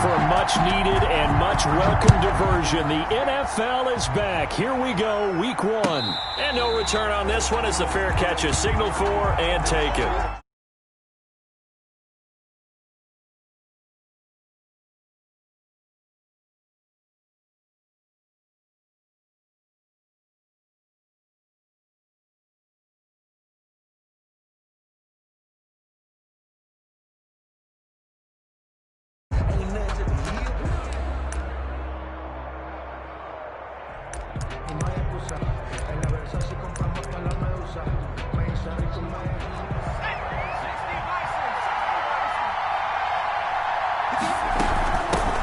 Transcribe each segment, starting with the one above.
for a much-needed and much-welcome diversion. The NFL is back. Here we go, Week 1. And no return on this one as the fair catch is signaled for and taken.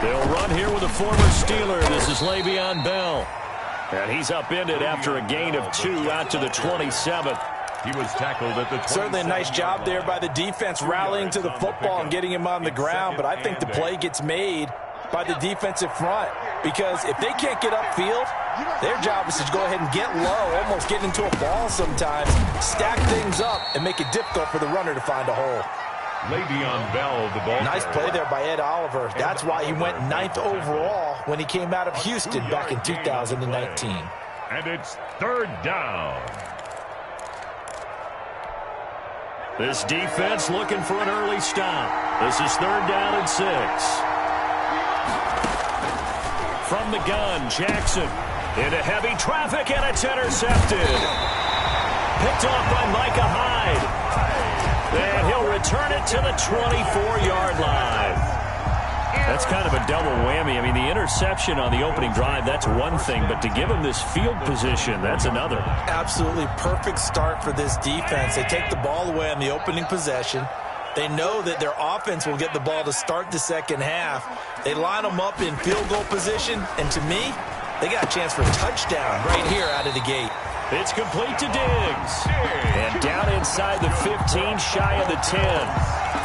They'll run here with a former Steeler. This is Le'Veon Bell. And he's upended after a gain of 2 out to the 27th. He was tackled at the 27th. Certainly a nice job there by the defense rallying to the football and getting him on the ground. But I think the play gets made by the defensive front, because if they can't get upfield, their job is to go ahead and get low, almost get into a ball sometimes, stack things up, and make it difficult for the runner to find a hole. Le'Veon Bell, the ball. Nice play there by Ed Oliver. That's why he went 9th overall when he came out of Houston back in 2019. And it's 3rd down. This defense looking for an early stop. This is 3rd down and 6. From the gun, Jackson into heavy traffic, and it's intercepted. Picked off by Micah Hyde. And he'll return it to the 24-yard line. That's kind of a double whammy. I mean, the interception on the opening drive, that's one thing, but to give him this field position, that's another. Absolutely perfect start for this defense. They take the ball away on the opening possession. They know that their offense will get the ball to start the second half. They line them up in field goal position, and to me, they got a chance for a touchdown right here out of the gate. It's complete to Diggs. And down inside the 15, shy of the 10.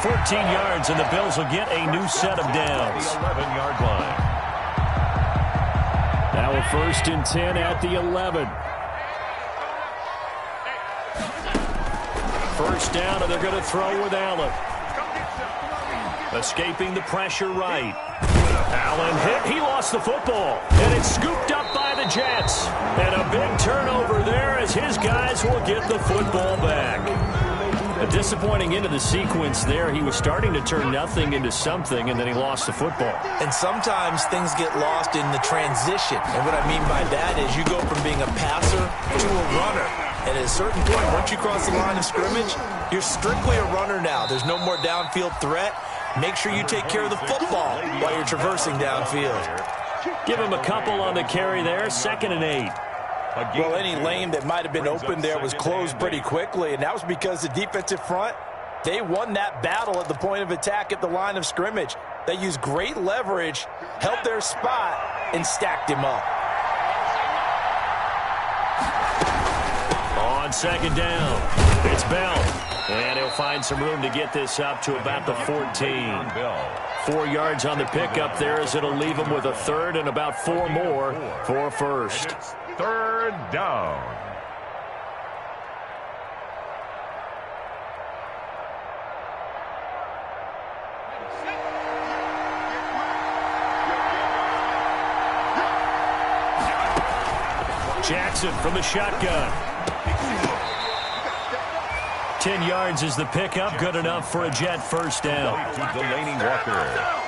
14 yards, and the Bills will get a new set of downs. The 11-yard line. Now a 1st and 10 at the 11. First down, and they're going to throw with Allen. Escaping the pressure right. Allen hit. He lost the football. And it's scooped up by the Jets. And a big turnover there as his guys will get the football back. A disappointing end of the sequence there. He was starting to turn nothing into something, and then he lost the football. And sometimes things get lost in the transition. And what I mean by that is you go from being a passer to a runner. And at a certain point, once you cross the line of scrimmage, you're strictly a runner now. There's no more downfield threat. Make sure you take care of the football while you're traversing downfield. Give him a couple on the carry there. 2nd and 8. Well, any lane that might have been open there was closed pretty quickly, and that was because the defensive front, they won that battle at the point of attack at the line of scrimmage. They used great leverage, held their spot, and stacked him up. On 2nd down, it's Bell. And he'll find some room to get this up to about the 14. 4 yards on the pickup there as it'll leave him with a 3rd and about 4 more for a 1st. 3rd down. Jackson from the shotgun. 10 yards is the pickup. Good enough for a Jet first down.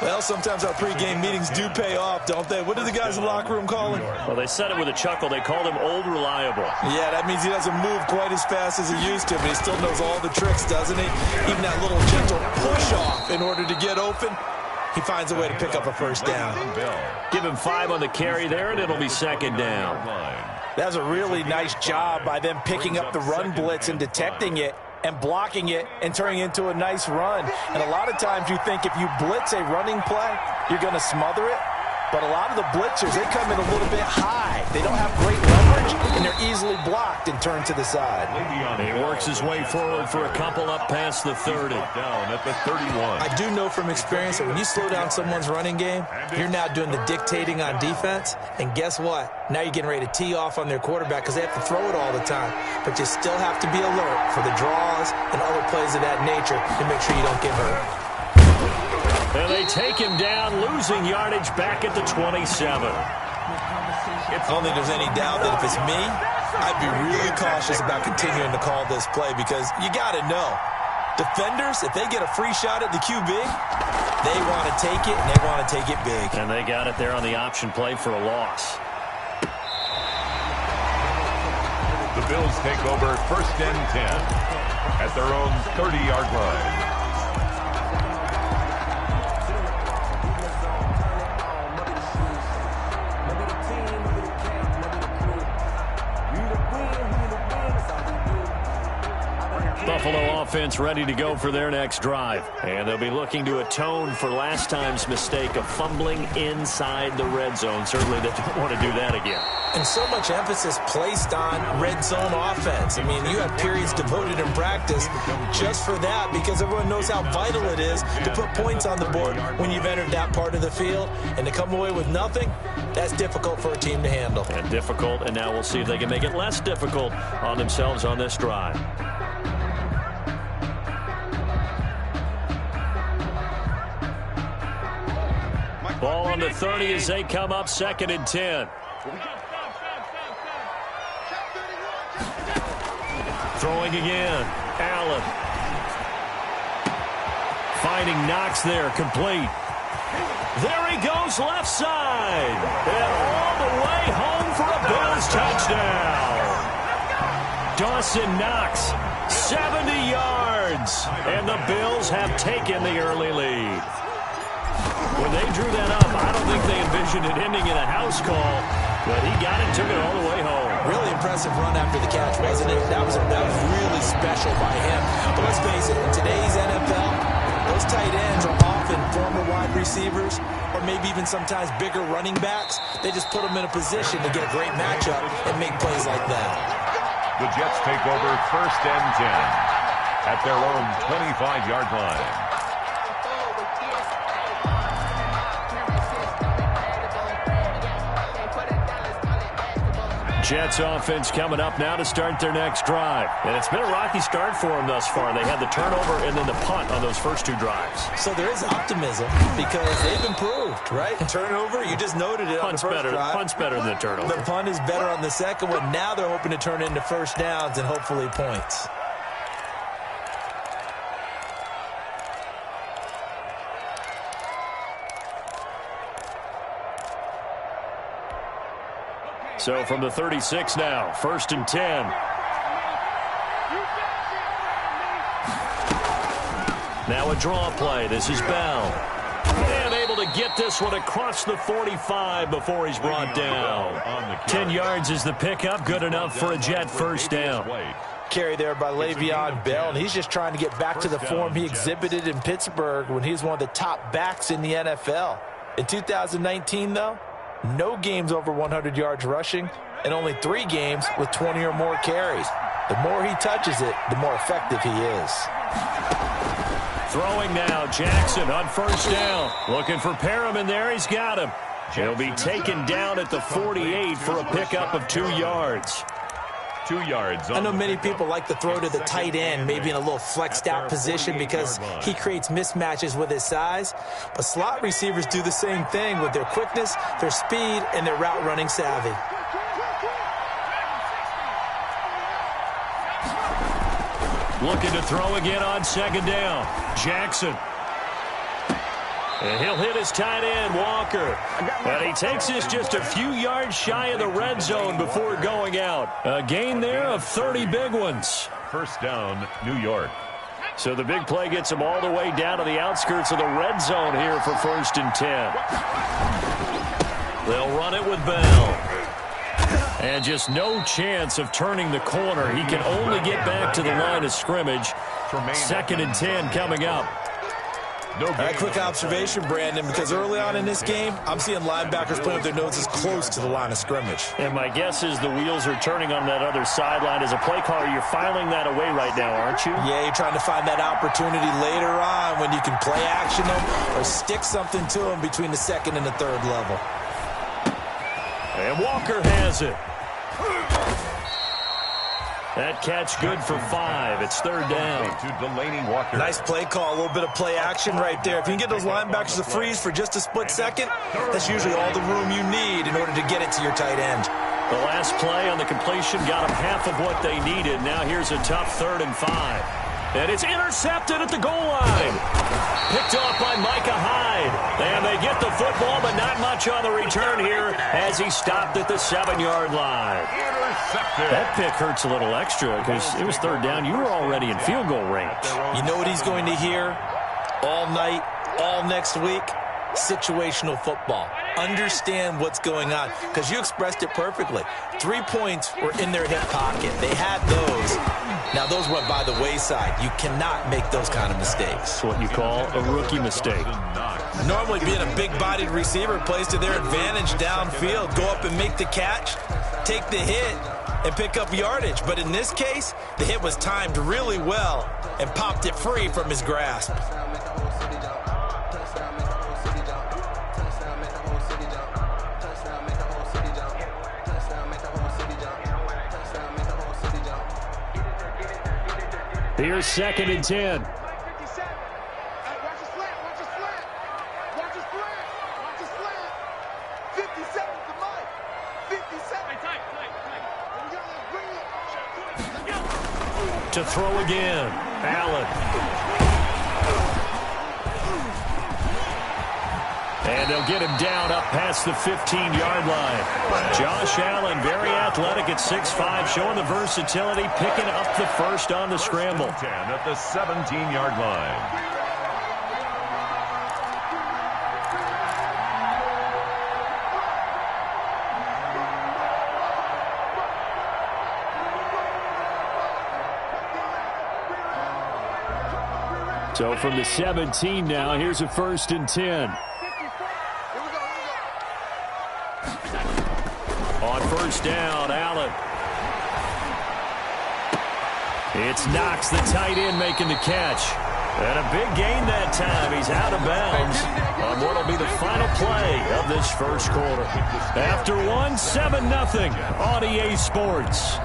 Well, sometimes our pregame meetings do pay off, don't they? What do the guys in the locker room call him? Well, they said it with a chuckle. They called him Old Reliable. Yeah, that means he doesn't move quite as fast as he used to, but he still knows all the tricks, doesn't he? Even that little gentle push-off in order to get open, he finds a way to pick up a first down. Give him 5 on the carry there, and it'll be 2nd down. That was a really nice job by them picking up the run blitz and detecting it and blocking it and turning it into a nice run. And a lot of times you think if you blitz a running play, you're going to smother it. But a lot of the blitzers, they come in a little bit high. They don't have great leverage, and they're easily blocked and turned to the side. He works his way forward for a couple up past the 30. Down at the 31. I do know from experience that when you slow down someone's running game, you're now doing the dictating on defense. And guess what? Now you're getting ready to tee off on their quarterback because they have to throw it all the time. But you still have to be alert for the draws and other plays of that nature to make sure you don't get hurt. And they take him down, losing yardage back at the 27. I don't think there's any doubt that if it's me, I'd be really cautious about continuing to call this play because you got to know, defenders, if they get a free shot at the QB, they want to take it, and they want to take it big. And they got it there on the option play for a loss. The Bills take over 1st and 10 at their own 30-yard line. Buffalo offense ready to go for their next drive. And they'll be looking to atone for last time's mistake of fumbling inside the red zone. Certainly they don't want to do that again. And so much emphasis placed on red zone offense. I mean, you have periods devoted in practice just for that because everyone knows how vital it is to put points on the board when you've entered that part of the field. And to come away with nothing, that's difficult for a team to handle. And difficult, and now we'll see if they can make it less difficult on themselves on this drive. Ball on the 30 as they come up 2nd and 10. Throwing again. Allen. Finding Knox there, complete. There he goes, left side. And all the way home for a Bills touchdown. Dawson Knox, 70 yards. And the Bills have taken the early lead. When they drew that up, I don't think they envisioned it ending in a house call, but he got it, took it all the way home. Really impressive run after the catch, wasn't it? That was really special by him. But let's face it, in today's NFL, those tight ends are often former wide receivers or maybe even sometimes bigger running backs. They just put them in a position to get a great matchup and make plays like that. The Jets take over 1st and 10 at their own 25-yard line. Jets offense coming up now to start their next drive. And it's been a rocky start for them thus far. They had the turnover and then the punt on those first two drives. So there is optimism because they've improved, right? Turnover, you just noted it on the first drive. Punt's better than the turnover. The punt is better on the second one. Now they're hoping to turn into first downs and hopefully points. So from the 36 now, 1st and 10. Now a draw play. This is Bell. And able to get this one across the 45 before he's brought down. 10 yards is the pickup. Good enough for a Jet first down. Carry there by Le'Veon Bell, and he's just trying to get back to the form he exhibited in Pittsburgh when he was one of the top backs in the NFL. In 2019, though, no games over 100 yards rushing, and only 3 games with 20 or more carries. The more he touches it, the more effective he is. Throwing now, Jackson on first down. Looking for Perriman there, he's got him. He'll be taken down at the 48 for a pickup of 2 yards. 2 yards. I know many people like to throw to the tight end, maybe in a little flexed out position because he creates mismatches with his size. But slot receivers do the same thing with their quickness, their speed, and their route running savvy. Looking to throw again on 2nd down. Jackson. And he'll hit his tight end, Walker. And he takes this just a few yards shy of the red zone before going out. A gain there of 30 big ones. First down, New York. So the big play gets him all the way down to the outskirts of the red zone here for 1st and 10. They'll run it with Bell. And just no chance of turning the corner. He can only get back to the line of scrimmage. 2nd and 10 coming up. A quick observation, Brandon, because early on in this game, I'm seeing linebackers putting up their noses close to the line of scrimmage. And my guess is the wheels are turning on that other sideline. As a play caller, you're filing that away right now, aren't you? Yeah, you're trying to find that opportunity later on when you can play action them or stick something to them between the 2nd and the 3rd level. And Walker has it. That catch good for 5. It's third down. Nice play call, a little bit of play action right there. If you can get those linebackers to freeze for just a split second, that's usually all the room you need in order to get it to your tight end. The last play on the completion got them half of what they needed. Now here's a tough 3rd and 5. And it's intercepted at the goal line. Picked off by Micah Hyde. And they get the football, but not much on the return here as he stopped at the 7-yard line. That pick hurts a little extra because it was 3rd down. You were already in field goal range. You know what he's going to hear all night, all next week? Situational football. Understand what's going on, because you expressed it perfectly. 3 points were in their hip pocket. They had those. Now, those went by the wayside. You cannot make those kind of mistakes. That's what you call a rookie mistake. Normally, being a big-bodied receiver plays to their advantage downfield. Go up and make the catch, take the hit, and pick up yardage. But in this case, the hit was timed really well and popped it free from his grasp. Here's 2nd and 10. To throw again. Allen. And they'll get him down up past the 15-yard line. Josh Allen, very athletic at 6'5", showing the versatility, picking up the first on the scramble. 10 at the 17-yard line. So from the 17 now, here's a 1st and 10. On 1st down, Allen. It's Knox, the tight end, making the catch. And a big gain that time. He's out of bounds on what will be the final play of this first quarter. After one, 7-0 on EA Sports.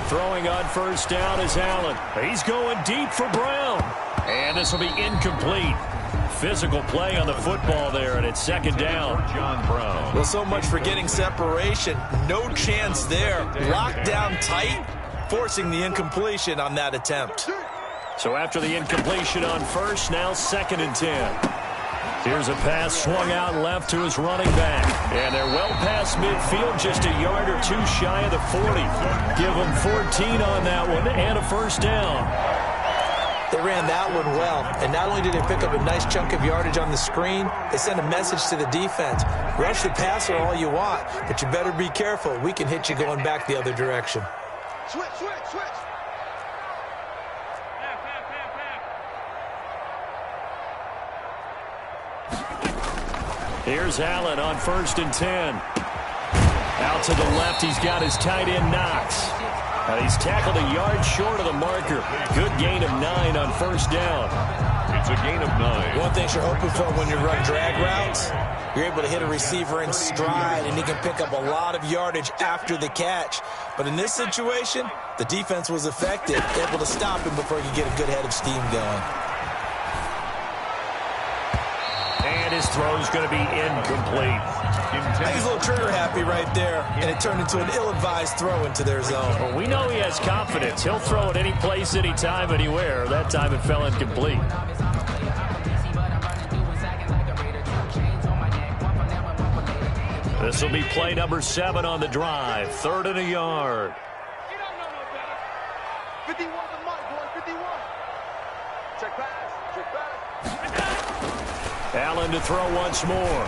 Throwing on 1st down is Allen. He's going deep for Brown. And this will be incomplete. Physical play on the football there, and it's 2nd down. John Brown. Well, so much for getting separation. No chance there. Locked down tight, forcing the incompletion on that attempt. So after the incompletion on 1st, now 2nd and 10. Here's a pass swung out left to his running back. And they're well past midfield, just a yard or two shy of the 40. Give them 14 on that one and a 1st down. They ran that one well. And not only did they pick up a nice chunk of yardage on the screen, they sent a message to the defense. Rush the passer all you want, but you better be careful. We can hit you going back the other direction. Switch. Here's Allen on 1st and 10. Out to the left, he's got his tight end Knox. And he's tackled a yard short of the marker. Good gain of 9 on 1st down. It's a gain of 9. One thing you're hoping for when you run drag routes, you're able to hit a receiver in stride, and he can pick up a lot of yardage after the catch. But in this situation, the defense was effective, able to stop him before he could get a good head of steam going. And his throw's going to be incomplete. I think he's a little trigger happy right there, and it turned into an ill-advised throw into their zone. Well, we know he has confidence. He'll throw it any place, anytime, anywhere. That time it fell incomplete. This will be play number 7 on the drive. 3rd and a yard. You don't know no better. 51 the mark, boy. 51. Check pass. Allen to throw once more.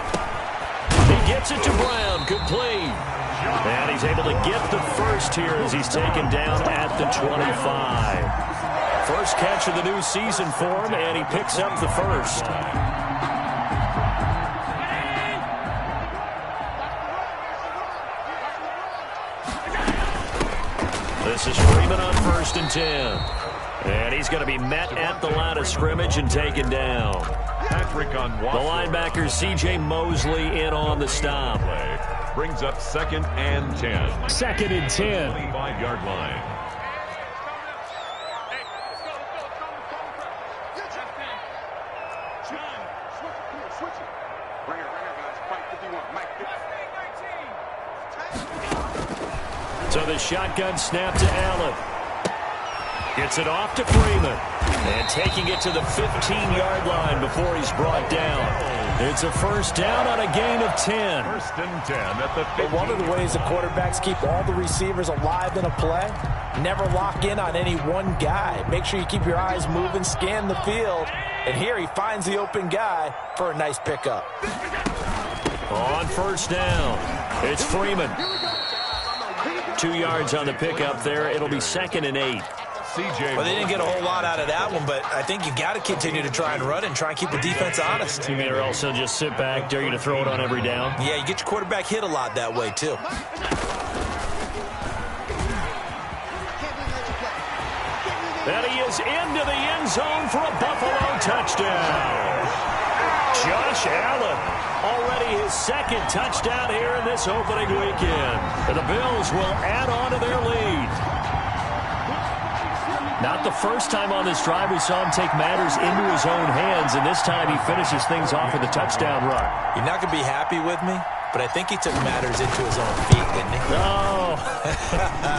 He gets it to Brown. Good play. And he's able to get the first here as he's taken down at the 25. First catch of the new season for him, and he picks up the first. This is Freeman on 1st and 10. And he's going to be met at the line of scrimmage and taken down. Patrick on the linebacker, C.J. Mosley, in on the stop. Brings up 2nd and 10. 2nd and 10. 25-yard line. So the shotgun snap to Allen. Gets it off to Freeman. And taking it to the 15-yard line before he's brought down. It's a 1st down on a gain of 10. 1st and 10 at the 15. But one of the ways the quarterbacks keep all the receivers alive in a play, never lock in on any one guy. Make sure you keep your eyes moving, scan the field. And here he finds the open guy for a nice pickup. On 1st down, it's Freeman. 2 yards on the pickup there. It'll be 2nd and 8. Well, they didn't get a whole lot out of that one, but I think you got to continue to try and run and try and keep the defense honest. You mean, or else they'll just sit back, dare you to throw it on every down? Yeah, you get your quarterback hit a lot that way, too. And he is into the end zone for a Buffalo touchdown. Josh Allen, already his 2nd touchdown here in this opening weekend. And the Bills will add on to their lead. Not the first time on this drive we saw him take matters into his own hands, and this time he finishes things off with a touchdown run. You're not going to be happy with me, but I think he took matters into his own feet, didn't he? Oh,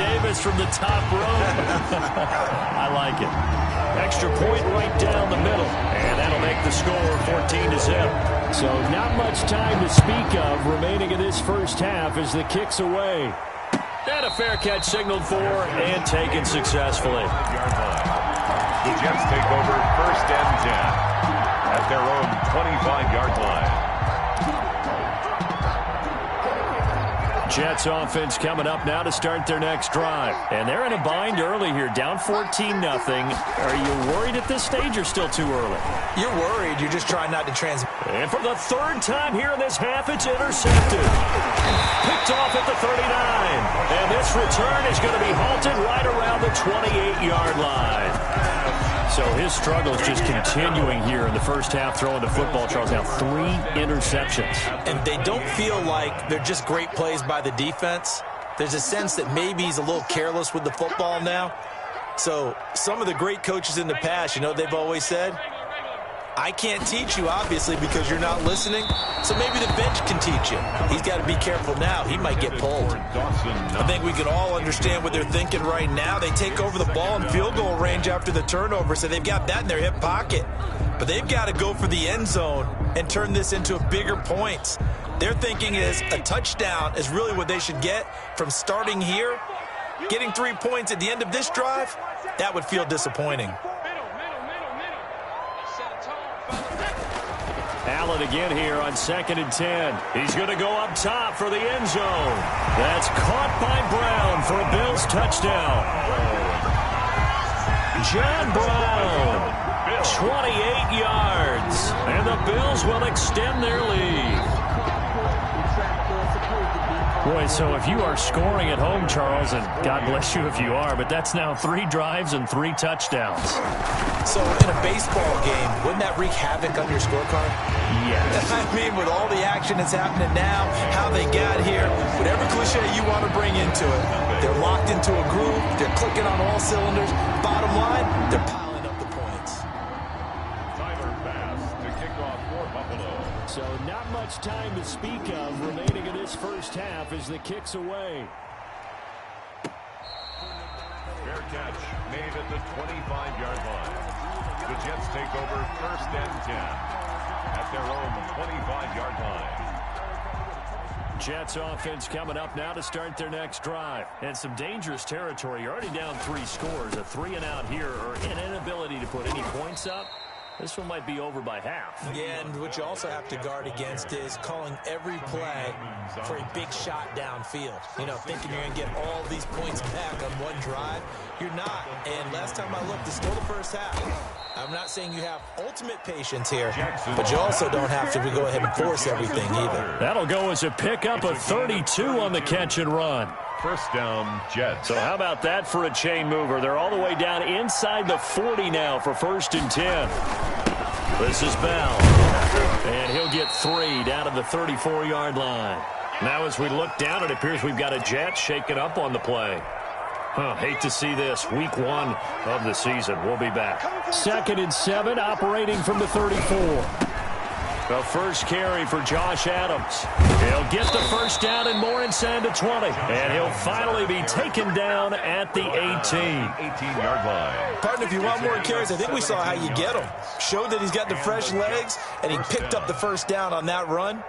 Davis from the top row. I like it. Extra point right down the middle, and that'll make the score 14-0. So not much time to speak of remaining in this first half as the kick's away. And a fair catch signaled for and taken successfully. The Jets take over 1st and 10 at their own 25-yard line. Jets offense coming up now to start their next drive. And they're in a bind early here, down 14-0. Are you worried at this stage or still too early? You're worried. You're just trying not to transmit. And for the 3rd time here in this half, it's intercepted. Picked off at the 39. And this return is going to be halted right around the 28-yard line. So his struggle is just continuing here in the first half, throwing the football, Charles. Now 3 interceptions. And they don't feel like they're just great plays by the defense. There's a sense that maybe he's a little careless with the football now. So some of the great coaches in the past, you know, they've always said, I can't teach you, obviously, because you're not listening. So maybe the bench can teach you. He's got to be careful now. He might get pulled. I think we can all understand what they're thinking right now. They take over the ball in field goal range after the turnover, so they've got that in their hip pocket. But they've got to go for the end zone and turn this into bigger points. Their thinking is a touchdown is really what they should get from starting here. Getting 3 points at the end of this drive, that would feel disappointing. Allen again here on 2nd and 10. He's going to go up top for the end zone. That's caught by Brown for a Bills touchdown. John Brown, 28 yards. And the Bills will extend their lead. Boy, so if you are scoring at home, Charles, and God bless you if you are, but that's now 3 drives and 3 touchdowns. So in a baseball game, wouldn't that wreak havoc on your scorecard? Yes. I mean, with all the action that's happening now, how they got here, whatever cliche you want to bring into it, they're locked into a groove, they're clicking on all cylinders. Bottom line, they're piling up the points. Tyler Bass to kick off for Buffalo. So not much time to speak of remaining in this first half as the kick's away. Fair catch made at the 25-yard line. The Jets take over 1st and 10 at their own 25-yard line. Jets offense coming up now to start their next drive. And some dangerous territory. You're already down 3 scores. A 3-and-out here or an inability to put any points up. This one might be over by half. Yeah, and what you also have to guard against is calling every play for a big shot downfield. You know, thinking you're going to get all these points back on one drive. You're not. And last time I looked, it's still the first half. I'm not saying you have ultimate patience here, but you also don't have to go ahead and force everything either. That'll go as a pickup of 32 on the catch and run. First down, Jets. So how about that for a chain mover? They're all the way down inside the 40 now for 1st and 10. This is Bell. And he'll get 3 down to the 34-yard line. Now as we look down, it appears we've got a Jet shaken up on the play. Hate to see this. Week 1 of the season. We'll be back. 2nd and 7, operating from the 34. The first carry for Josh Adams. He'll get the first down and more inside the 20. And he'll finally be taken down at the 18-yard line. Partner, if you want more carries, I think we saw how you get him. Showed that he's got the fresh legs, and he picked up the first down on that run.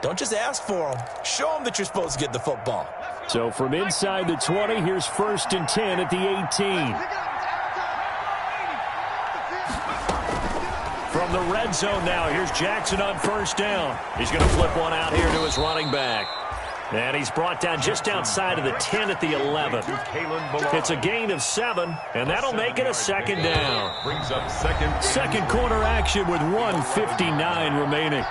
Don't just ask for him. Show him that you're supposed to get the football. So from inside the 20, here's 1st and 10 at the 18. From the red zone now, here's Jackson on first down. He's going to flip one out here to his running back. And he's brought down just outside of the 10 at the 11. It's a gain of 7, and that'll make it a 2nd down. Brings up second quarter action with 1:59 remaining.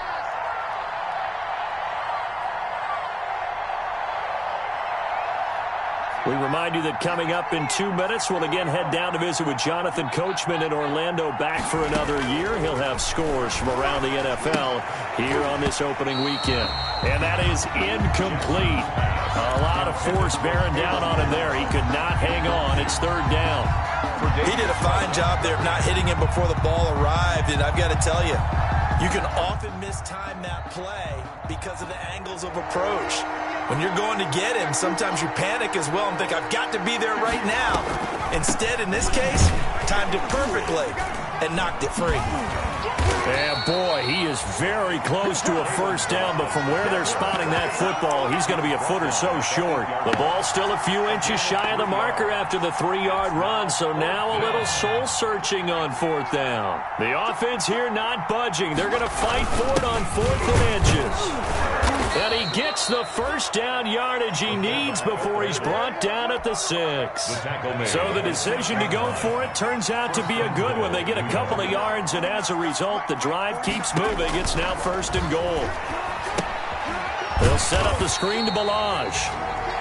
We remind you that coming up in 2 minutes, we'll again head down to visit with Jonathan Coachman in Orlando, back for another year. He'll have scores from around the NFL here on this opening weekend. And that is incomplete. A lot of force bearing down on him there. He could not hang on. It's 3rd down. He did a fine job there of not hitting him before the ball arrived, and I've got to tell you, you can often mistime that play because of the angles of approach. When you're going to get him, sometimes you panic as well and think, I've got to be there right now. Instead, in this case, timed it perfectly and knocked it free. And boy, he is very close to a first down, but from where they're spotting that football, he's going to be a foot or so short. The ball's still a few inches shy of the marker after the 3-yard run, so now a little soul-searching on 4th down. The offense here not budging. They're going to fight for it on 4th and inches. And he gets the first down yardage he needs before he's brought down at the 6. So the decision to go for it turns out to be a good one. They get a couple of yards, and as a result, the drive keeps moving. It's now 1st and goal. They'll set up the screen to Balazs.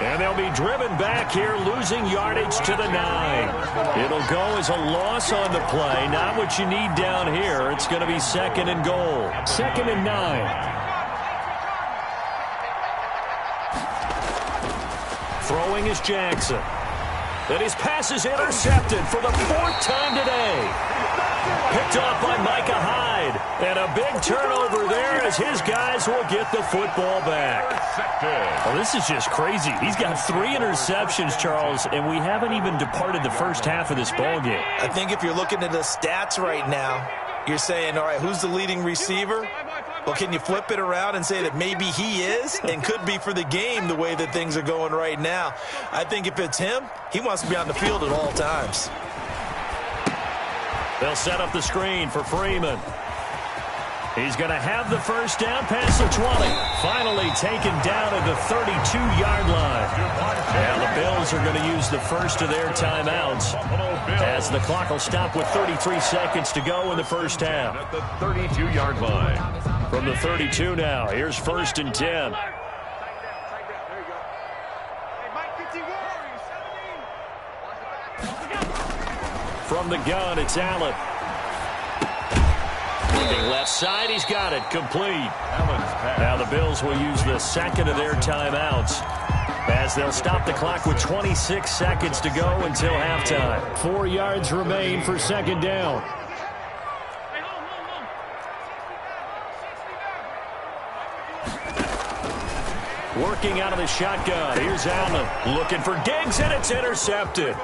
And they'll be driven back here, losing yardage to the 9. It'll go as a loss on the play. Not what you need down here. It's going to be 2nd and goal. 2nd and 9. Throwing is Jackson. And his pass is intercepted for the 4th time today. Picked off by Micah Hyde. And a big turnover there as his guys will get the football back. Well, this is just crazy. He's got 3 interceptions, Charles, and we haven't even departed the first half of this ballgame. I think if you're looking at the stats right now, you're saying, all right, who's the leading receiver? Well, can you flip it around and say that maybe he is and could be for the game the way that things are going right now? I think if it's him, he wants to be on the field at all times. They'll set up the screen for Freeman. He's going to have the first down past the 20. Finally taken down at the 32-yard line. Now the Bills are going to use the first of their timeouts as the clock will stop with 33 seconds to go in the first half. At the 32-yard line. From the 32 now, here's 1st and 10. From the gun, it's Allen. Looking left side, he's got it, complete. Now the Bills will use the 2nd of their timeouts as they'll stop the clock with 26 seconds to go until halftime. 4 yards remain for 2nd down. Working out of the shotgun. Here's Allen looking for Diggs, and it's intercepted.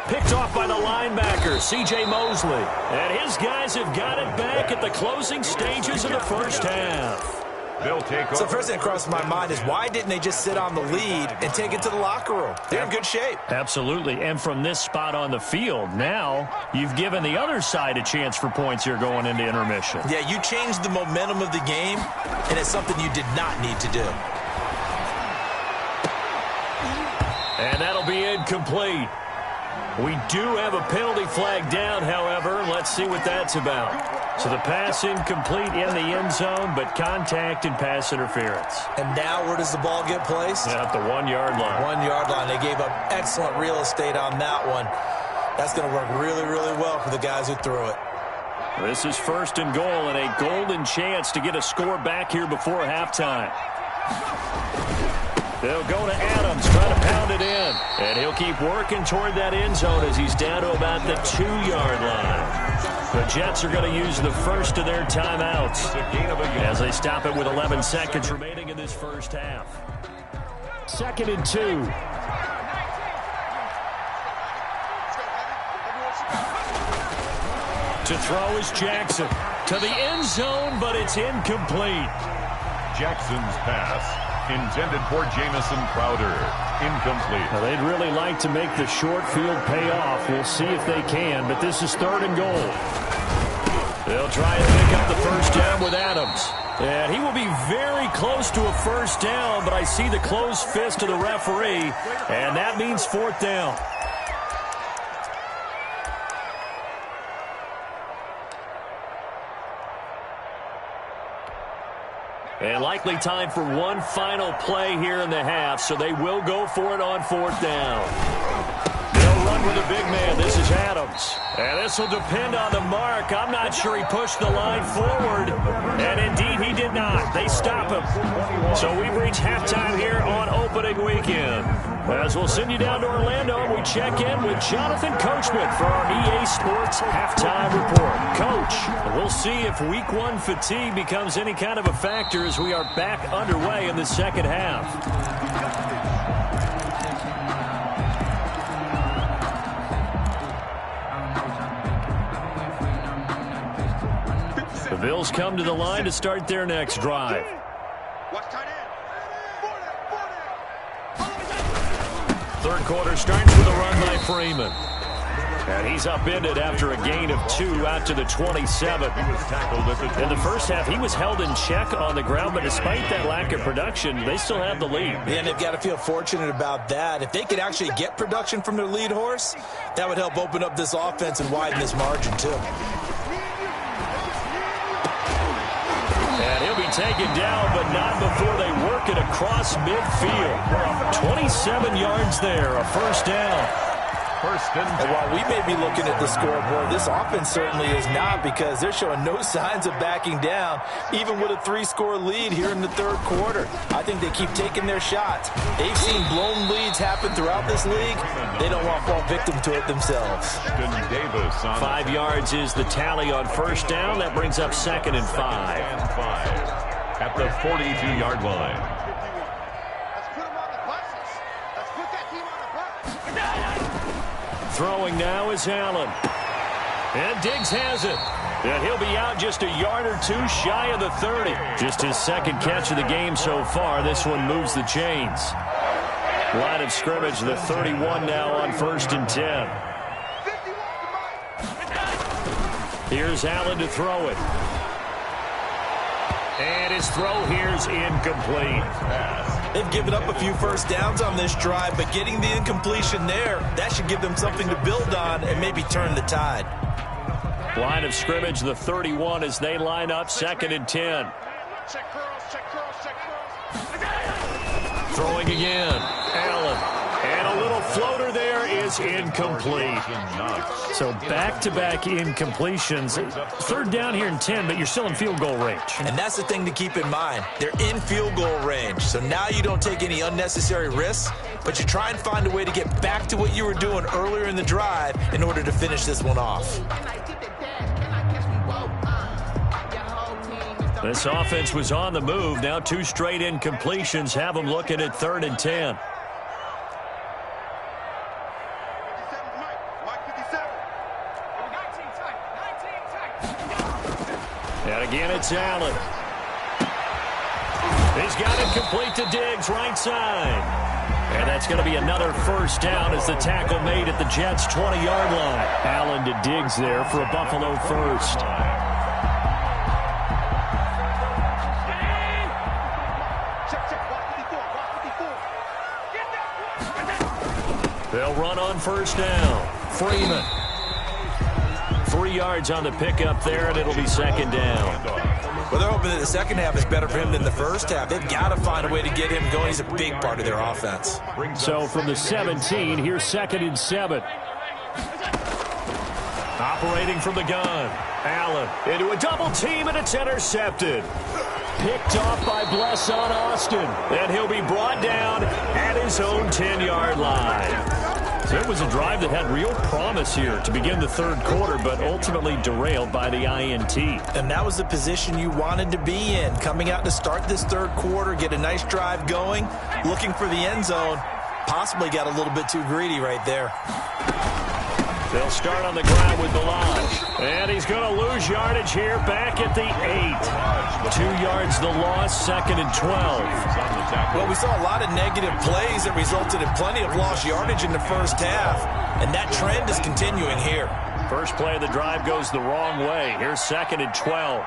Picked off by the linebacker, C.J. Mosley. And his guys have got it back at the closing stages of the first half. They'll take over. So the first thing that crosses my mind is why didn't they just sit on the lead and take it to the locker room? They're in good shape. Absolutely. And from this spot on the field, now you've given the other side a chance for points here going into intermission. Yeah, you changed the momentum of the game, and it's something you did not need to do. And that'll be incomplete. We do have a penalty flag down, however. Let's see what that's about. So the pass incomplete in the end zone, but contact and pass interference. And now where does the ball get placed? At the 1-yard line. 1-yard line. They gave up excellent real estate on that one. That's going to work really, really well for the guys who threw it. This is 1st and goal and a golden chance to get a score back here before halftime. They'll go to Adams, try to pound it in. And he'll keep working toward that end zone as he's down to about the 2-yard line. The Jets are going to use the first of their timeouts as they stop it with 11 seconds remaining in this first half. 2nd and 2. To throw is Jackson. To the end zone, but it's incomplete. Jackson's pass, intended for Jamison Crowder. Incomplete. Now, they'd really like to make the short field pay off. We'll see if they can, but this is 3rd and goal. They'll try and pick up the first down with Adams. And he will be very close to a first down, but I see the closed fist of the referee, and that means 4th down. And likely time for one final play here in the half, so they will go for it on 4th down. They'll run with a big man. This is Adams. And this will depend on the mark. I'm not sure he pushed the line forward. And indeed, he did not. They stop him. So we've reached halftime here on opening weekend. As we'll send you down to Orlando, we check in with Jonathan Coachman for our EA Sports Halftime Report. Coach, we'll see if Week 1 fatigue becomes any kind of a factor as we are back underway in the second half. The Bills come to the line to start their next drive. Third quarter starts with a run by Freeman. And he's upended after a gain of 2 out to the 27. In the first half, he was held in check on the ground, but despite that lack of production, they still have the lead. And they've got to feel fortunate about that. If they could actually get production from their lead horse, that would help open up this offense and widen this margin, too. And he'll be taken down, but not before they work it across midfield. 27 yards there, a first down. And while we may be looking at the scoreboard, this offense certainly is not, because they're showing no signs of backing down, even with a 3-score lead here in the third quarter. I think they keep taking their shots. They've seen blown leads happen throughout this league. They don't want to fall victim to it themselves. 5 yards is the tally on first down. That brings up 2nd and 5. At the 42-yard line. Throwing now is Allen. And Diggs has it. And he'll be out just a yard or 2 shy of the 30. Just his second catch of the game so far. This one moves the chains. Line of scrimmage, the 31 now on 1st and 10. Here's Allen to throw it. And his throw here's incomplete. They've given up a few first downs on this drive, but getting the incompletion there, that should give them something to build on and maybe turn the tide. Line of scrimmage, the 31 as they line up, 2nd and 10. Throwing again. Allen. And a little floater there is incomplete. So back-to-back incompletions. 3rd down here and 10, but you're still in field goal range. And that's the thing to keep in mind. They're in field goal range. So now you don't take any unnecessary risks, but you try and find a way to get back to what you were doing earlier in the drive in order to finish this one off. This offense was on the move. Now 2 straight incompletions have them looking at 3rd and 10. And again, it's Allen. He's got it complete to Diggs, right side. And that's going to be another first down as the tackle made at the Jets' 20-yard line. Allen to Diggs there for a Buffalo first. They'll run on first down. Freeman 3 yards on the pickup there, and it'll be second down. Well, they're hoping that the second half is better for him than the first half. They've got to find a way to get him going. He's a big part of their offense. So from the 17, here's 2nd and 7. Operating from the gun. Allen into a double team, and it's intercepted. Picked off by Bless on Austin. And he'll be brought down at his own 10-yard line. So it was a drive that had real promise here to begin the third quarter, but ultimately derailed by the INT. And that was the position you wanted to be in. Coming out to start this third quarter, get a nice drive going, looking for the end zone. Possibly got a little bit too greedy right there. They'll start on the ground with Belage. And he's going to lose yardage here back at the 8. 2 yards the loss, 2nd and 12. Well, we saw a lot of negative plays that resulted in plenty of lost yardage in the first half. And that trend is continuing here. First play of the drive goes the wrong way. Here's 2nd and 12.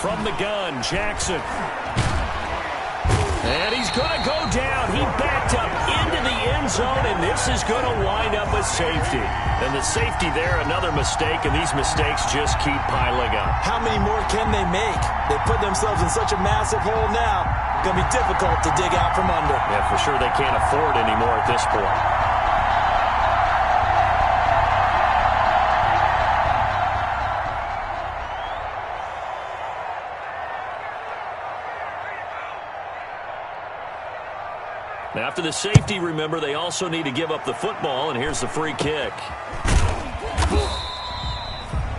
From the gun, Jackson. And he's going to go down. He backed up into the end zone, and this is going to wind up a safety. And the safety there, another mistake, and these mistakes just keep piling up. How many more can they make? They put themselves in such a massive hole now. It's going to be difficult to dig out from under. Yeah, for sure they can't afford anymore at this point. After the safety, remember, they also need to give up the football, and here's the free kick.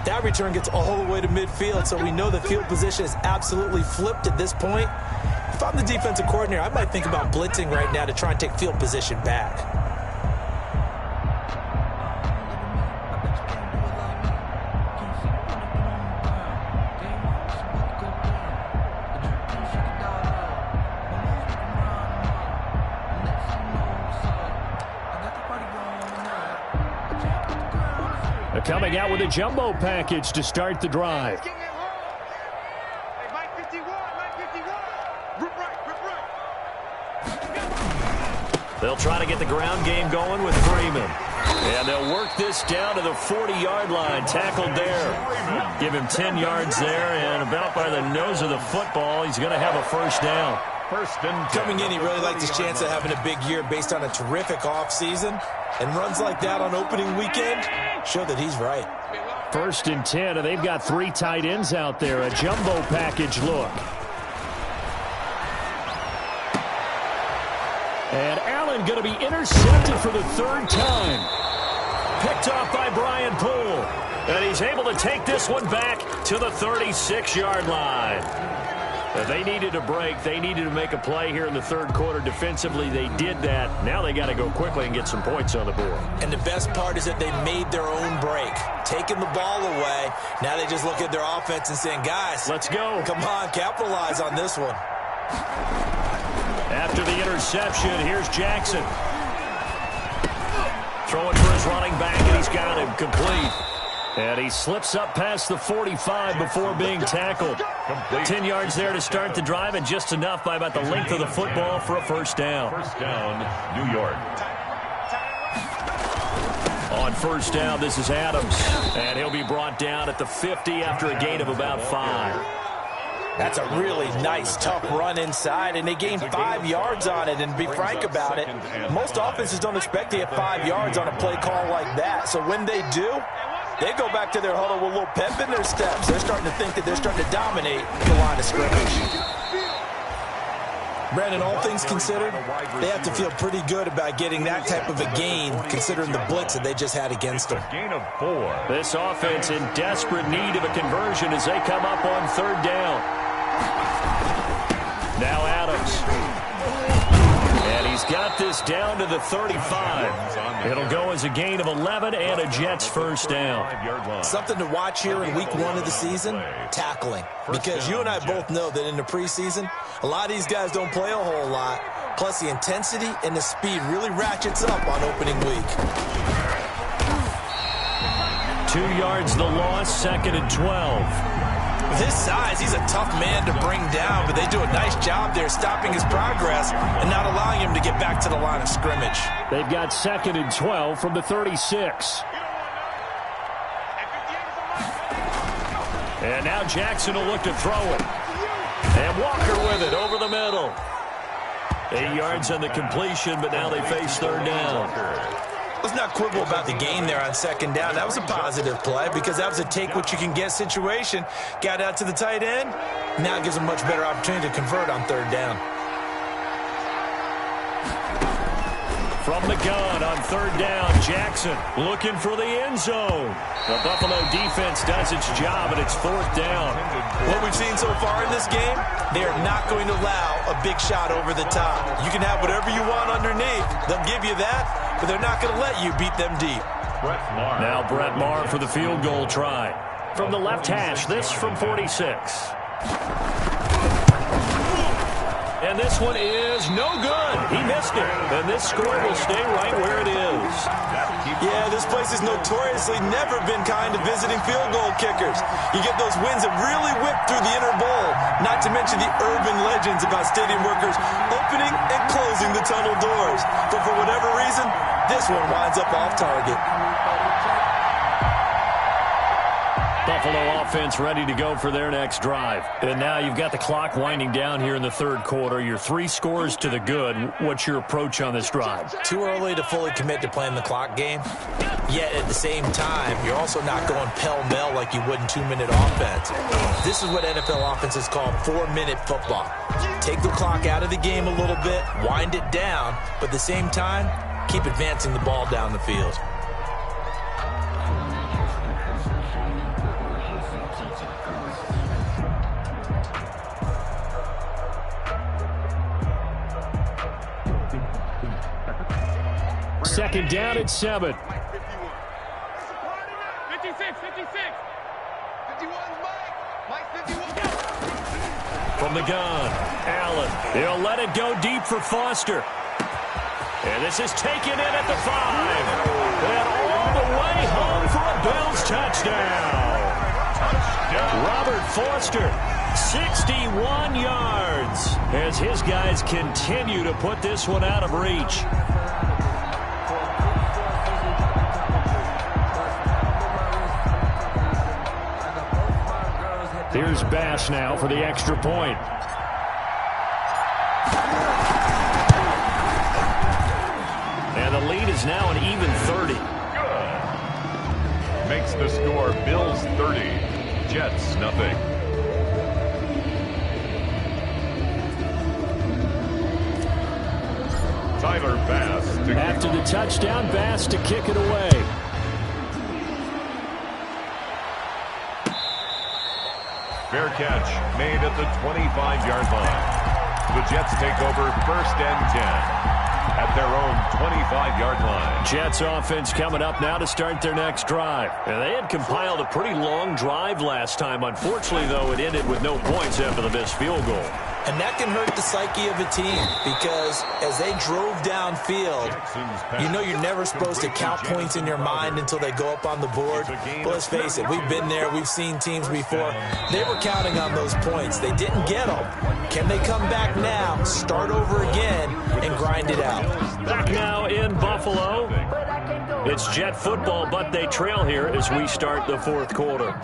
That return gets all the way to midfield, so we know the field position is absolutely flipped at this point. If I'm the defensive coordinator, I might think about blitzing right now to try and take field position back. Coming out with a jumbo package to start the drive. They'll try to get the ground game going with Freeman. And they'll work this down to the 40-yard line. Tackled there. Give him 10 yards there, and about by the nose of the football, he's going to have a first down. Coming in, he really liked his chance of having a big year based on a terrific offseason. And runs like that on opening weekend show that he's right. 1st and 10, and they've got 3 tight ends out there. A jumbo package look. And Allen going to be intercepted for the 3rd time. Picked off by Brian Poole. And he's able to take this one back to the 36-yard line. They needed a break. They needed to make a play here in the third quarter defensively. They did that. Now they got to go quickly and get some points on the board. And the best part is that they made their own break. Taking the ball away. Now they just look at their offense and saying, guys, let's go. Come on, capitalize on this one. After the interception, here's Jackson. Throwing for his running back, and he's got him complete. And he slips up past the 45 before being tackled. 10 yards there to start the drive, and just enough by about the length of the football for a first down. First down, New York. On first down, this is Adams. And he'll be brought down at the 50 after a gain of about 5. That's a really nice, tough run inside, and they gained 5 yards on it. And to be frank about it, most offenses don't expect to get 5 yards on a play call like that. So when they do, they go back to their huddle with a little pep in their steps. They're starting to think that they're starting to dominate the line of scrimmage. Brandon, all things considered, they have to feel pretty good about getting that type of a gain, considering the blitz that they just had against them. Gain of 4. This offense in desperate need of a conversion as they come up on third down. Now Adams. And he's got this down to the 35. It'll go as a gain of 11 and a Jets first down. Something to watch here in week 1 of the season, tackling. Because you and I both know that in the preseason, a lot of these guys don't play a whole lot. Plus the intensity and the speed really ratchets up on opening week. 2 yards the loss, 2nd and 12. With his size, he's a tough man to bring down, but they do a nice job there stopping his progress and not allowing him to get back to the line of scrimmage. They've got 2nd and 12 from the 36. And now Jackson will look to throw it. And Walker with it over the middle. 8 yards on the completion, but now they face 3rd down. Let's not quibble about the gain there on 2nd down. That was a positive play because that was a take-what-you-can-get situation. Got out to the tight end. Now it gives a much better opportunity to convert on 3rd down. From the gun on 3rd down, Jackson looking for the end zone. The Buffalo defense does its job, and it's 4th down. What we've seen so far in this game, they are not going to allow a big shot over the top. You can have whatever you want underneath. They'll give you that, but they're not going to let you beat them deep. Now Brett Maher for the field goal try. From the left hash, this from 46. And this one is no good. He missed it. And this score will stay right where it is. Yeah, this place has notoriously never been kind to visiting field goal kickers. You get those wins that really whip through the inner bowl, not to mention the urban legends about stadium workers opening and closing the tunnel doors. But for whatever reason, this one winds up off target. Buffalo offense ready to go for their next drive. And now you've got the clock winding down here in the 3rd quarter. Your 3 scores to the good. What's your approach on this drive? Too early to fully commit to playing the clock game. Yet at the same time, you're also not going pell-mell like you would in 2-minute offense. This is what NFL offenses call 4-minute football. Take the clock out of the game a little bit, wind it down, but at the same time, keep advancing the ball down the field. Second down at 7. 56, 56. 51's Mike 51. From the gun, Allen. They'll let it go deep for Foster. And this is taken in at the 5. And all the way home for a Bills touchdown. Robert Foster, 61 yards, as his guys continue to put this one out of reach. Here's Bass now for the extra point. And the lead is now an even 30. Good. Makes the score Bills 30, Jets nothing. Tyler Bass. After the touchdown, Bass to kick it away. Fair catch made at the 25-yard line. The Jets take over 1st and 10 at their own 25-yard line. Jets offense coming up now to start their next drive. And they had compiled a pretty long drive last time. Unfortunately, though, it ended with no points after the missed field goal. And that can hurt the psyche of a team because as they drove downfield, you know you're never supposed to count points in your mind until they go up on the board. But let's face it, we've been there. We've seen teams before. They were counting on those points. They didn't get them. Can they come back now, start over again, and grind it out? Back now in Buffalo. It's Jet football, but they trail here as we start the 4th quarter.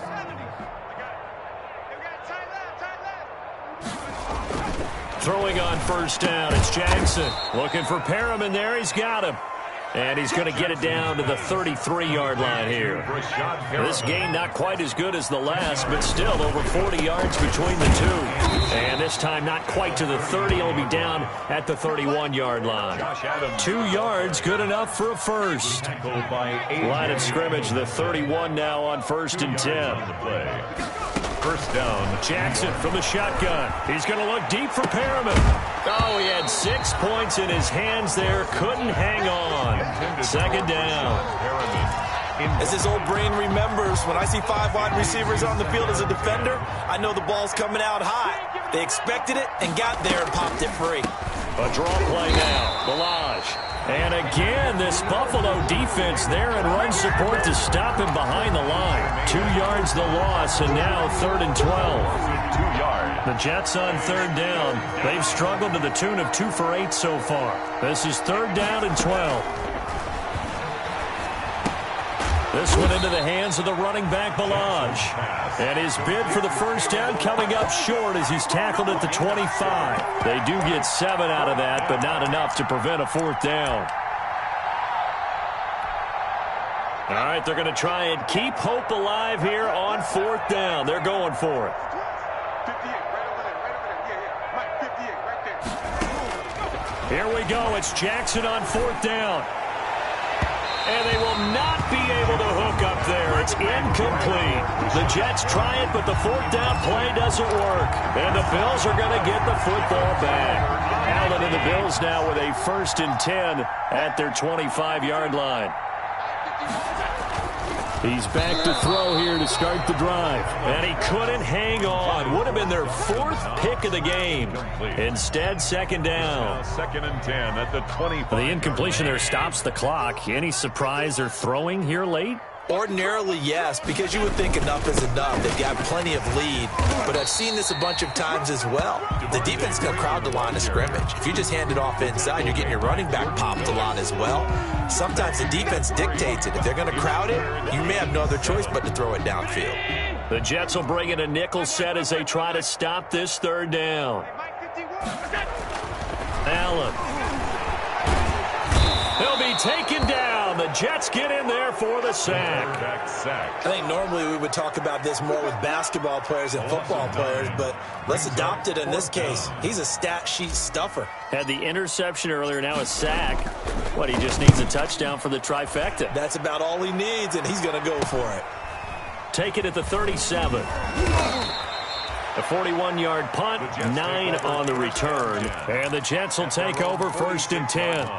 Throwing on 1st down, it's Jackson. Looking for Perriman there, he's got him. And he's going to get it down to the 33-yard line here. This game not quite as good as the last, but still over 40 yards between the two. And this time not quite to the 30, he'll be down at the 31-yard line. 2 yards, good enough for a first. Line of scrimmage, the 31 now on 1st and 10. 1st down. Jackson from the shotgun. He's going to look deep for Perriman. Oh, he had 6 points in his hands there. Couldn't hang on. 2nd down. As his old brain remembers, when I see 5 wide receivers on the field as a defender, I know the ball's coming out high. They expected it and got there and popped it free. A draw play now. Balaj And again, this Buffalo defense there in run support to stop him behind the line. 2 yards the loss, and now 3rd and 12. 2 yards. The Jets on 3rd down. They've struggled to the tune of 2 for 8 so far. This is 3rd down and 12. This one into the hands of the running back, Balaj. And his bid for the first down coming up short as he's tackled at the 25. They do get 7 out of that, but not enough to prevent a 4th down. All right, they're going to try and keep hope alive here on 4th down. They're going for it. 58, right over there, right over there. Yeah. Mike, 58, right there. Here we go. It's Jackson on 4th down. And they will not be able to hook up there. It's incomplete. The Jets try it, but the 4th down play doesn't work. And the Bills are going to get the football back. Allen and the Bills now with a 1st and 10 at their 25-yard line. He's back to throw here to start the drive. And he couldn't hang on. Would have been their 4th pick of the game. Instead, 2nd down. 2nd and 10 at the 25. The incompletion there stops the clock. Any surprise they're throwing here late? Ordinarily, yes, because you would think enough is enough. They've got plenty of lead, but I've seen this a bunch of times as well. The defense can crowd the line of scrimmage. If you just hand it off inside, you're getting your running back popped a lot as well. Sometimes the defense dictates it. If they're going to crowd it, you may have no other choice but to throw it downfield. The Jets will bring in a nickel set as they try to stop this 3rd down. Allen. He'll be taken down. The Jets get in there for the sack. I think normally we would talk about this more with basketball players and football players, but let's adopt it in this case. He's a stat sheet stuffer. Had the interception earlier, now a sack. What, he just needs a touchdown for the trifecta. That's about all he needs, and he's going to go for it. Take it at the 37. A 41-yard punt, 9 on the return. And the Jets will take over 1st and 10.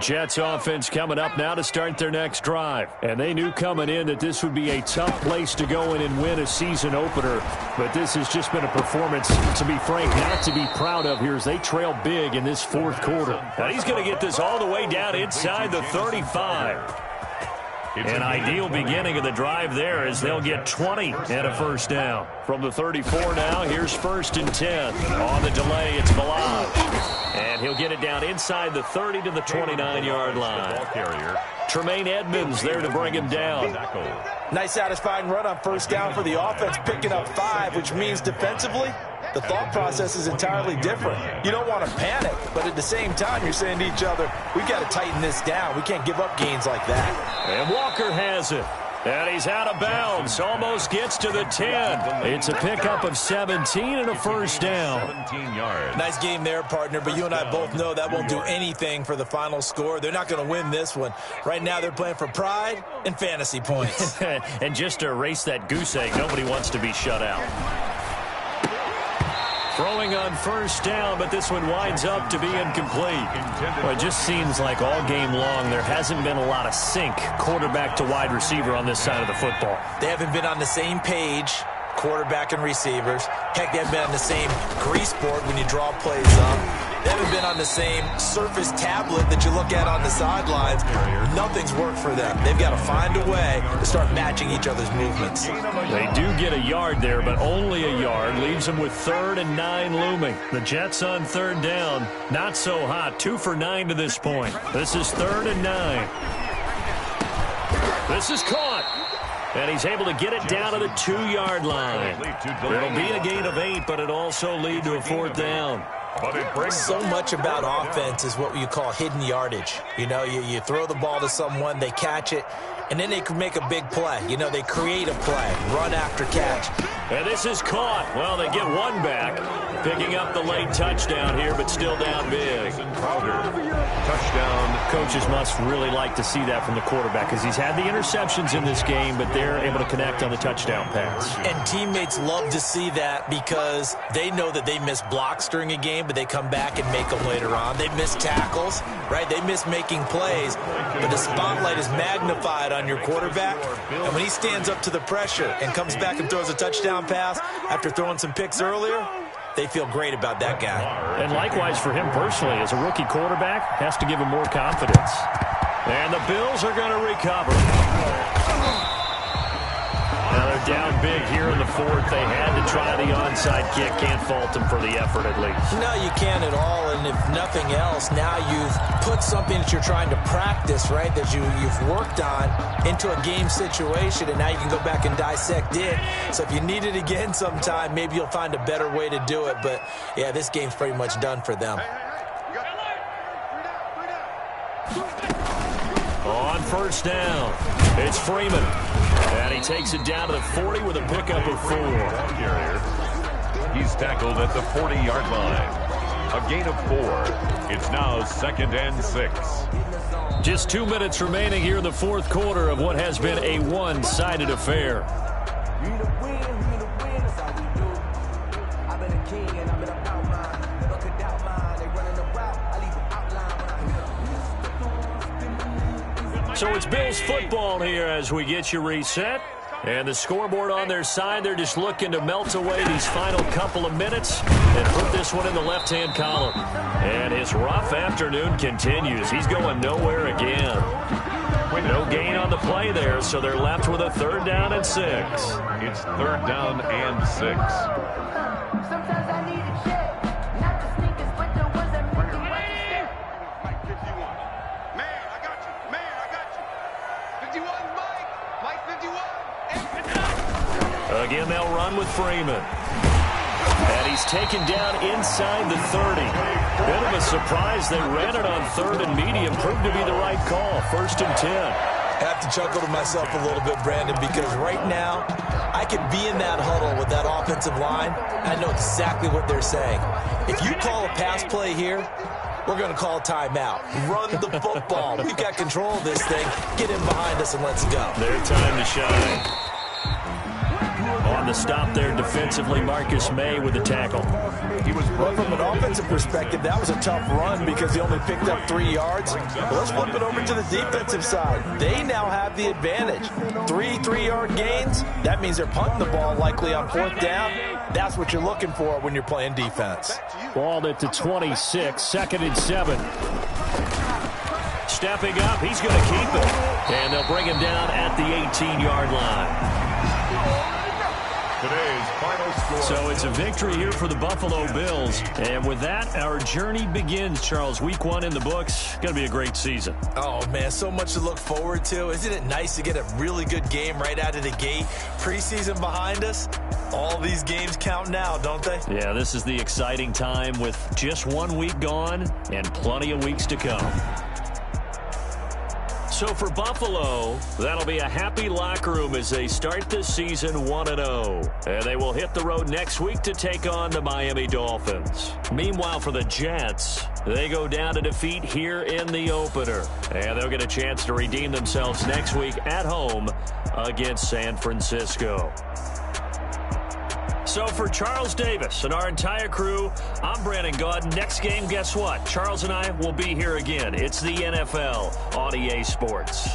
Jets offense coming up now to start their next drive. And they knew coming in that this would be a tough place to go in and win a season opener. But this has just been a performance, to be frank, not to be proud of here as they trail big in this 4th quarter. Now he's going to get this all the way down inside the 35. An ideal beginning of the drive there as they'll get 20 and a 1st down. From the 34 now, here's 1st and 10. On the delay, it's Balaj. And he'll get it down inside the 30 to the 29-yard line. Tremaine Edmonds there to bring him down. Nice satisfying run on 1st down for the offense, picking up 5, which means defensively, the thought process is entirely different. You don't want to panic, but at the same time, you're saying to each other, we've got to tighten this down. We can't give up gains like that. And Walker has it. And he's out of bounds. Almost gets to the 10. It's a pickup of 17 and a 1st down. 17 yards. Nice game there, partner, but you and I both know that won't do anything for the final score. They're not going to win this one. Right now, they're playing for pride and fantasy points. And just to erase that goose egg, nobody wants to be shut out. Throwing on 1st down, but this one winds up to be incomplete. Well, it just seems like all game long there hasn't been a lot of sync quarterback to wide receiver on this side of the football. They haven't been on the same page, quarterback and receivers. Heck, they haven't been on the same grease board when you draw plays up. They haven't been on the same Surface tablet that you look at on the sidelines. Nothing's worked for them. They've got to find a way to start matching each other's movements. They do get a yard there, but only a yard. Leaves them with 3rd and 9 looming. The Jets on 3rd down. Not so hot. 2 for 9 to this point. This is 3rd and 9. This is caught. And he's able to get it down to the 2-yard line. It'll be a gain of 8, but it also lead to a 4th down. So much about offense is what you call hidden yardage. You know, you throw the ball to someone, they catch it, and then they can make a big play. You know, they create a play, run after catch. And this is caught. Well, they get one back. Picking up the late touchdown here, but still down big. Touchdown. Coaches must really like to see that from the quarterback because he's had the interceptions in this game, but they're able to connect on the touchdown pass. And teammates love to see that because they know that they miss blocks during a game, but they come back and make them later on. They miss tackles, right? They miss making plays, but the spotlight is magnified on your quarterback. And when he stands up to the pressure and comes back and throws a touchdown pass after throwing some picks earlier, they feel great about that guy. And likewise for him personally, as a rookie quarterback, has to give him more confidence. And the Bills are going to recover. Now they're down big here in the fourth. They had to try the onside kick. Can't fault them for the effort at least. No, you can't at all. And if nothing else, now you've put something that you're trying to practice, right, that you've worked on into a game situation, and now you can go back and dissect it. So if you need it again sometime, maybe you'll find a better way to do it. But, yeah, this game's pretty much done for them. On first down, it's Freeman. And he takes it down to the 40 with a pickup of 4. He's tackled at the 40-yard line. A gain of 4. It's now 2nd and 6. Just 2 minutes remaining here in the fourth quarter of what has been a one-sided affair. So it's Bills football here as we get you reset. And the scoreboard on their side, they're just looking to melt away these final couple of minutes and put this one in the left-hand column. And his rough afternoon continues. He's going nowhere again. No gain on the play there, so they're left with a 3rd down and 6. It's 3rd down and 6. Sometimes I need a check, not the sneakers, but the ones that make you want to step. Mike 51. Man, I got you. Man, I got you. 51, Mike. Mike 51. Again, they'll run with Freeman. And he's taken down inside the 30. Bit of a surprise. They ran it on 3rd and medium. Proved to be the right call. 1st and 10. I have to chuckle to myself a little bit, Brandon, because right now I could be in that huddle with that offensive line. I know exactly what they're saying. If you call a pass play here, we're going to call timeout. Run the football. We've got control of this thing. Get in behind us and let's go. Their time to shine. On the stop there defensively, Marcus May with the tackle. Well, from an offensive perspective, that was a tough run because he only picked up 3 yards. But let's flip it over to the defensive side. They now have the advantage. 3 3-yard gains. That means they're punting the ball likely on 4th down. That's what you're looking for when you're playing defense. Balled at the 26, 2nd and 7. Stepping up, he's going to keep it. And they'll bring him down at the 18-yard line. Today's final score. So it's a victory here for the Buffalo Bills. And with that, our journey begins, Charles. Week 1 in the books. Going to be a great season. Oh, man, so much to look forward to. Isn't it nice to get a really good game right out of the gate? Preseason behind us. All these games count now, don't they? Yeah, this is the exciting time with just 1 week gone and plenty of weeks to come. So for Buffalo, that'll be a happy locker room as they start this season 1-0. And they will hit the road next week to take on the Miami Dolphins. Meanwhile, for the Jets, they go down to defeat here in the opener. And they'll get a chance to redeem themselves next week at home against San Francisco. So for Charles Davis and our entire crew, I'm Brandon Gaudin. Next game, guess what? Charles and I will be here again. It's the NFL on EA Sports.